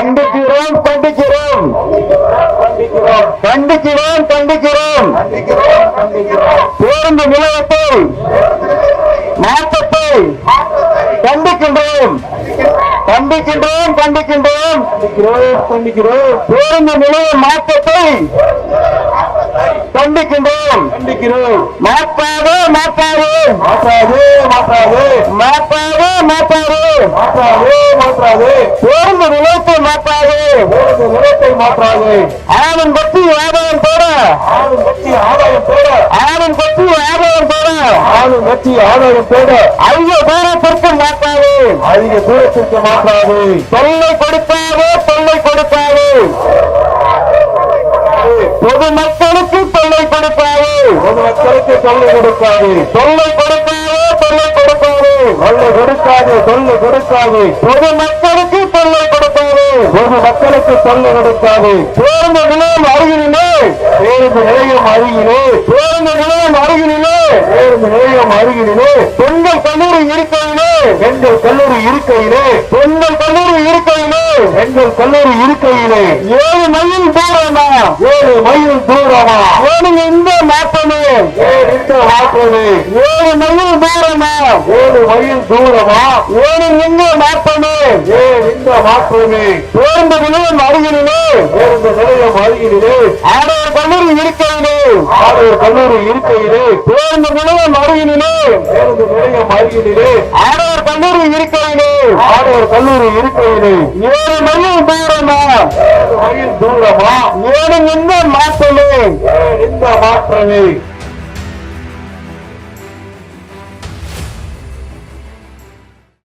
கண்டிக்கிறோம் கண்டிக்கிறோம் கண்டிக்கிறோம் கண்டிக்கிறோம் பேருந்து நிலையத்தை மாற்றத்தை கண்டிக்கின்றோம் கண்டிக்கின்றோம் கண்டிக்கின்றோம் கண்டிக்கிறோம் பேருந்து நிலைய மாற்றத்தை கண்டிக்கின்றோம் கண்டிக்கிறோம் மாற்றாது மாற்றாது மாற்றாது மாற்றாது மாற்றாது மாற்றாது மாற்றாது மாற்றாது பேருந்து நிலையத்தை மாற்றாது பேருந்து நிலையத்தை மாற்றாது ஆளும் கட்சி ஆதாயம் போட ஆளும் கட்சி ஆதாயம் போட ஆளும் கட்சி ஆதாயம் போட ஆளும் கட்சி ஆதாயம் போட அதிக தூரத்திற்கு மாற்றாது அதிக தூரத்திற்கு மாற்றாது தொல்லை கொடுக்காது தொல்லை கொடுக்காது பொதுமக்களுக்கு தொல்லை கொடுக்காது பொதுமக்களுக்கு தொல்லை கொடுக்காது தொல்லை கொடுக்காது தொல்லை கொடுக்காது தொல்லை கொடுக்காது தொல்லை கொடுக்காது பொதுமக்களுக்கு தொல்லை கொடுக்காது பொதுமக்களுக்கு தொல்லை கொடுக்காது பேருந்து நிலையம் அருகிலே பேருந்து நிலையம் அருகிலே பேருந்து நிலையம் அருகிலே பேருந்து நிலையம் அருகிலே பெண்கள் கல்லூரி இருக்கையிலே பெண்கள் கல்லூரி இருக்கையிலே பெண்கள் கல்லூரி இருக்கையிலே பெண்கள் கல்லூரி இருக்கையிலே 7 மைல் தூரமா 7 மைல் தூரமா ஏனுங்க இந்த மாற்றமே இந்த மாற்றமே 7 மைல் தூரமா 7 மைல் தூரமா ஏனுங்க இந்த மாற்றமே இந்த மாற்றமே பேருந்து நிலையம் அருகிலே பேருந்து நிலையம் அருகிலே ஆடவர் கல்லூரி இருக்கையிலே ஆடவர் கல்லூரி இருக்கையிலே பேருந்து நிலையம் அருகிலே பேருந்து நிலையம் அருகிலே ஆடவர் கல்லூரி இருக்கையிலே ஆடவர் கல்லூரி இருக்கையிலே 7 மைல் தூரமா 7 மைல் தூரமா ஏனுங்க இந்த மாற்றமே இந்த மாற்றமே